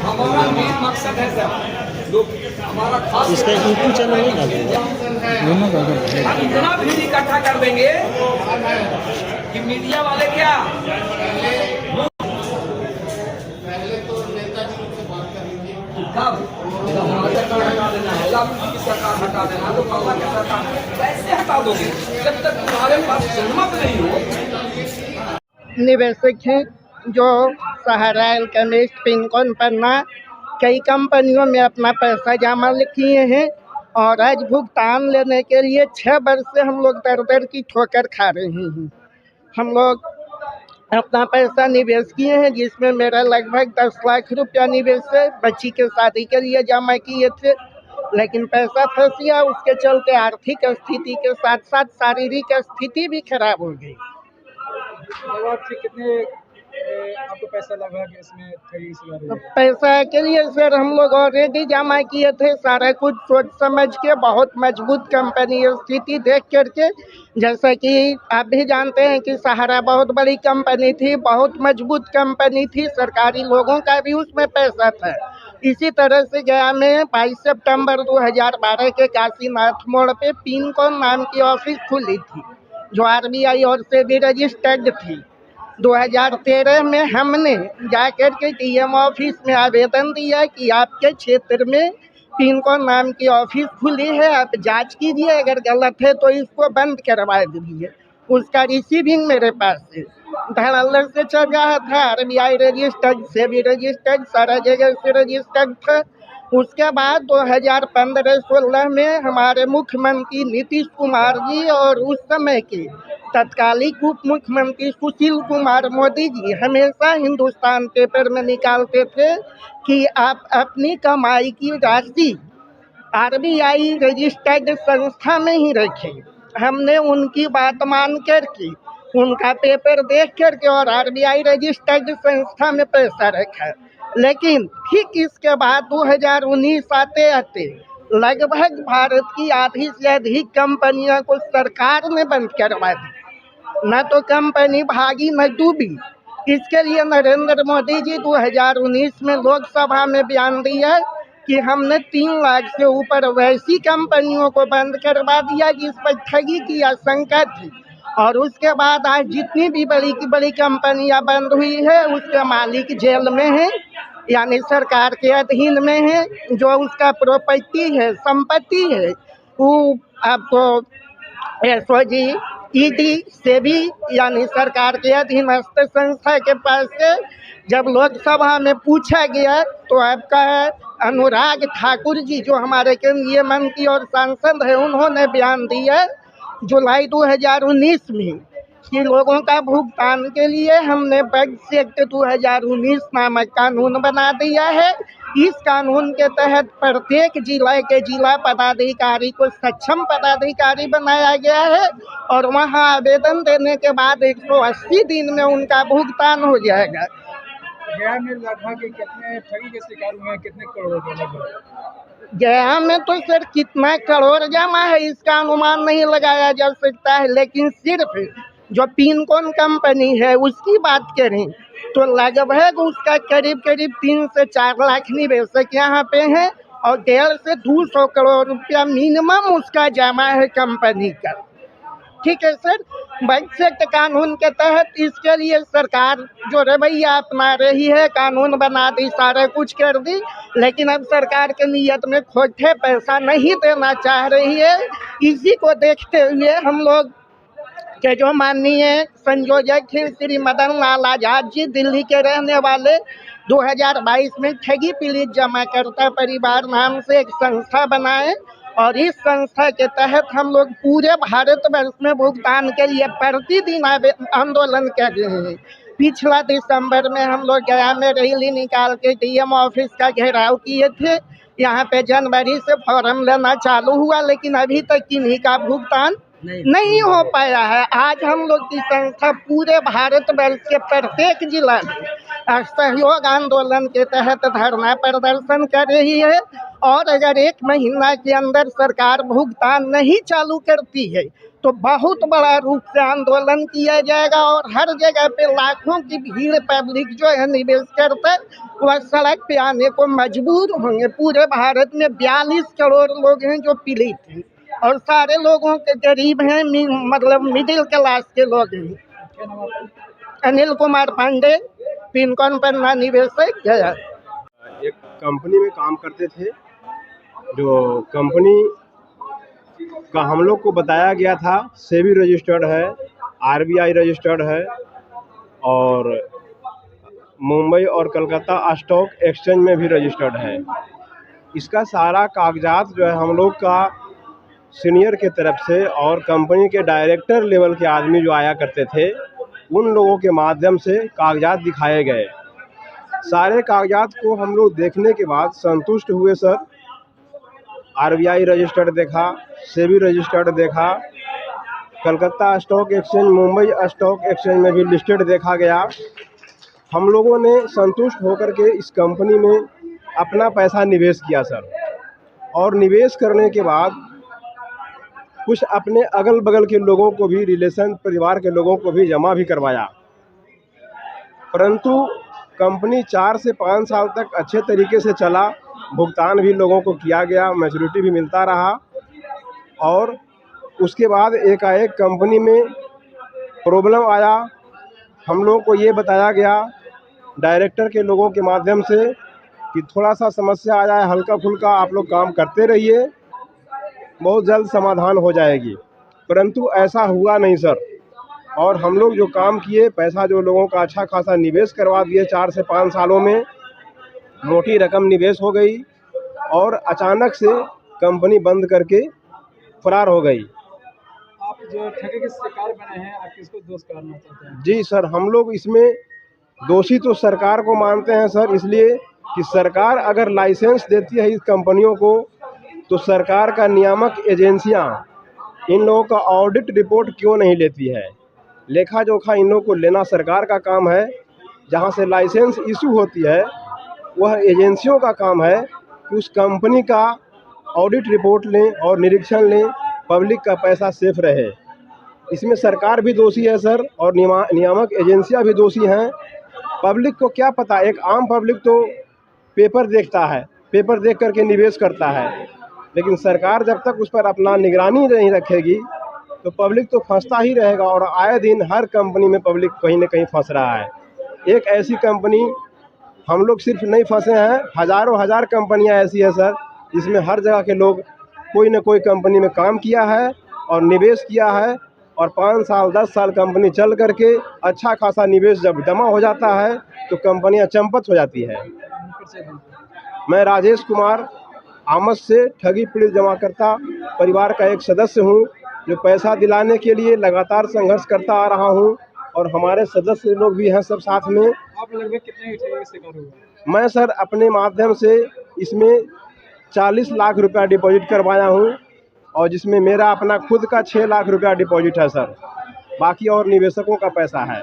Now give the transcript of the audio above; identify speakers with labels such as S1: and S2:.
S1: हमारा मेन मकसद है सर, हमारा खास
S2: इसका यूट्यूब चैनल नहीं डालेंगे।
S1: हम इतना भीड़ इकट्ठा कर देंगे कि मीडिया वाले क्या कब हटा देना है, की सरकार हटा देना तो बाबा की सरकार कैसे हटा दोगे जब तक तुम्हारे पास जनमत नहीं हो।
S3: निवेशक हैं जो सहारा, एल्केमिस्ट, पिनकॉन, पन्ना कई कंपनियों में अपना पैसा जमा किए हैं और आज भुगतान लेने के लिए 6 वर्ष से हम लोग दर की ठोकर खा रहे हैं। हम लोग अपना पैसा निवेश किए हैं जिसमें मेरा लगभग 10 लाख रुपया निवेश है, बच्ची के शादी के लिए जमा किए थे, लेकिन पैसा फंस गया। उसके चलते आर्थिक स्थिति के साथ साथ शारीरिक स्थिति भी खराब हो गई।
S4: कितने आपको पैसा लगा कि इसमें ठगी से?
S3: पैसा के लिए सर हम लोग ऑलरेडी जमा किए थे, सारा कुछ सोच समझ के, बहुत मजबूत कंपनी स्थिति देख करके। जैसा कि आप भी जानते हैं कि सहारा बहुत बड़ी कंपनी थी, बहुत मजबूत कंपनी थी, सरकारी लोगों का भी उसमें पैसा था। इसी तरह से गया में 22 सितंबर 2012 के काशीनाथ मोड़ पे पिनकॉन नाम की ऑफिस खुली थी जो RBI और सेबी रजिस्टर्ड थी। 2013 में हमने जाकर के DM ऑफिस में आवेदन दिया कि आपके क्षेत्र में पिनकॉन नाम की ऑफिस खुली है, आप जांच कीजिए, अगर गलत है तो इसको बंद करवा दीजिए। उसका रिसीविंग मेरे पास है, धड़ल्ले से चल रहा था, RBI रजिस्टर्ड, सेबी रजिस्टर्ड, सारा जगह से रजिस्टर्ड था। उसके बाद 2015-16 में हमारे मुख्यमंत्री नीतीश कुमार जी और उस समय के तत्कालिक उप मुख्यमंत्री सुशील कुमार मोदी जी हमेशा हिंदुस्तान पेपर में निकालते थे कि आप अपनी कमाई की राशि RBI रजिस्टर्ड संस्था में ही रखें। हमने उनकी बात मान करके, उनका पेपर देख करके और RBI रजिस्टर्ड संस्था में पैसा रखा। लेकिन ठीक इसके बाद 2019 आते आते लगभग भारत की आधी से अधिक कंपनियों को सरकार ने बंद करवा दी। न तो कंपनी भागी न डूबी। इसके लिए नरेंद्र मोदी जी 2019 में लोकसभा में बयान दिया कि हमने 3 लाख से ऊपर वैसी कंपनियों को बंद करवा दिया जिस पर ठगी की आशंका थी। और उसके बाद आज जितनी भी बड़ी कंपनियां बंद हुई है उसके मालिक जेल में हैं, यानी सरकार के अधीन में है। जो उसका प्रॉपर्टी है, संपत्ति है, वो आपको SOG, ED, सेबी यानी सरकार के अधीनस्थ संस्था के पास है। जब लोकसभा में पूछा गया तो आपका अनुराग ठाकुर जी जो हमारे केंद्रीय मंत्री और सांसद हैं, उन्होंने बयान दिया जुलाई 2019 में कि लोगों का भुगतान के लिए हमने बग्स एक्ट 2019 नामक कानून बना दिया है। इस कानून के तहत प्रत्येक जिला के जिला पदाधिकारी को सक्षम पदाधिकारी बनाया गया है और वहां आवेदन देने के बाद 180 दिन में उनका भुगतान हो जाएगा।
S4: गया में लगभग कितने ठगी के शिकार हुए हैं, कितने करोड़ रुपए?
S3: गया में तो सर कितना करोड़ जमा है इसका अनुमान नहीं लगाया जा सकता है, लेकिन सिर्फ जो पिनकॉन कंपनी है उसकी बात करें तो लगभग उसका करीब 3 से 4 लाख निवेशक यहाँ पे हैं और 150 से 200 करोड़ रुपया मिनिमम उसका जमा है कंपनी का। ठीक है सर, बग्स एक्ट कानून के तहत इसके लिए सरकार जो रवैया अपना रही है, कानून बना दी, सारा कुछ कर दी, लेकिन अब सरकार के नियत में खोटे पैसा नहीं देना चाह रही है। इसी को देखते हुए हम लोग के जो माननीय संयोजक हैं श्री मदन लाल आजाद जी, दिल्ली के रहने वाले, 2022 में ठगी पीड़ित जमाकर्ता परिवार नाम से एक संस्था बनाए और इस संस्था के तहत हम लोग पूरे भारतवर्ष में भुगतान के लिए प्रतिदिन आंदोलन कर रहे हैं। पिछला दिसंबर में हम लोग गया में रैली निकाल के DM ऑफिस का घेराव किए थे। यहाँ पे जनवरी से फॉर्म लेना चालू हुआ, लेकिन अभी तक किन्हीं का भुगतान नहीं हो पाया है। आज हम लोग की संस्था पूरे भारतवर्ष के प्रत्येक जिला में सहयोग आंदोलन के तहत धरना प्रदर्शन कर रही है और अगर 1 महीना के अंदर सरकार भुगतान नहीं चालू करती है तो बहुत बड़ा रूप से आंदोलन किया जाएगा और हर जगह पे लाखों की भीड़ पब्लिक जो है निवेश करते वह सड़क पे आने को मजबूर होंगे। पूरे भारत में 42 करोड़ लोग हैं जो पीड़ित हैं और सारे लोगों के गरीब हैं, मतलब मिडिल क्लास के लोग हैं।
S4: क्या नाम आपका?
S3: अनिल कुमार पांडे, पिनकॉन पन्ना निवेशक गया।
S5: एक कंपनी में काम करते थे, जो कंपनी का हम लोग को बताया गया था सेबी रजिस्टर्ड है, आरबीआई रजिस्टर्ड है और मुंबई और कलकत्ता स्टॉक एक्सचेंज में भी रजिस्टर्ड है। इसका सारा कागजात जो है हम लोग का सीनियर के तरफ से और कंपनी के डायरेक्टर लेवल के आदमी जो आया करते थे उन लोगों के माध्यम से कागजात दिखाए गए। सारे कागजात को हम लोग देखने के बाद संतुष्ट हुए सर। आरबीआई रजिस्टर्ड देखा, सेबी रजिस्टर्ड देखा, Calcutta stock exchange, Mumbai stock exchange में भी लिस्टेड देखा गया। हम लोगों ने संतुष्ट होकर के इस कंपनी में अपना पैसा निवेश किया सर। और निवेश करने के बाद कुछ अपने अगल बगल के लोगों को भी, रिलेशन परिवार के लोगों को भी जमा भी करवाया। परंतु कंपनी 4 से 5 साल तक अच्छे तरीके से चला, भुगतान भी लोगों को किया गया, मैच्योरिटी भी मिलता रहा। और उसके बाद एकाएक कंपनी में प्रॉब्लम आया। हम लोगों को ये बताया गया डायरेक्टर के लोगों के माध्यम से कि थोड़ा सा समस्या आया है, हल्का फुल्का आप लोग काम करते रहिए, बहुत जल्द समाधान हो जाएगी। परंतु ऐसा हुआ नहीं सर। और हम लोग जो काम किए, पैसा जो लोगों का अच्छा खासा निवेश करवा दिए 4 से 5 सालों में, मोटी रकम निवेश हो गई और अचानक से कंपनी बंद करके फरार हो गई।
S4: आप जो ठगी के शिकार बने हैं, आप किसको दोष करना चाहते हैं?
S5: जी सर, हम लोग इसमें दोषी तो सरकार को मानते हैं सर, इसलिए कि सरकार अगर लाइसेंस देती है इस कंपनियों को तो सरकार का नियामक एजेंसियां इन लोगों का ऑडिट रिपोर्ट क्यों नहीं लेती है। लेखा जोखा इन लोगों को लेना सरकार का काम है। जहां से लाइसेंस इशू होती है वह एजेंसियों का काम है कि उस कंपनी का ऑडिट रिपोर्ट लें और निरीक्षण लें, पब्लिक का पैसा सेफ रहे। इसमें सरकार भी दोषी है सर और नियामक एजेंसियां भी दोषी हैं। पब्लिक को क्या पता, एक आम पब्लिक तो पेपर देखता है, पेपर देख करके निवेश करता है, लेकिन सरकार जब तक उस पर अपना निगरानी नहीं रखेगी तो पब्लिक तो फंसता ही रहेगा। और आए दिन हर कंपनी में पब्लिक कहीं ना कहीं फंस रहा है। एक ऐसी कंपनी हम लोग सिर्फ नहीं फंसे हैं, हज़ारों हज़ार कंपनियां ऐसी है सर जिसमें हर जगह के लोग कोई ना कोई कंपनी में काम किया है और निवेश किया है और 5 साल 10 साल कंपनी चल करके अच्छा खासा निवेश जब जमा हो जाता है तो कंपनियां चंपत हो जाती है। मैं राजेश कुमार आमद से ठगी पीड़ित जमाकर्ता परिवार का एक सदस्य हूं, जो पैसा दिलाने के लिए लगातार संघर्ष करता आ रहा हूं और हमारे सदस्य लोग भी हैं सब साथ में।
S4: आप लगभग कितने ठगी के शिकार हुए?
S5: मैं सर अपने माध्यम से इसमें 40 लाख रुपया डिपॉजिट करवाया हूं और जिसमें मेरा अपना खुद का 6 लाख रुपया डिपॉजिट है सर, बाकी और निवेशकों का पैसा है।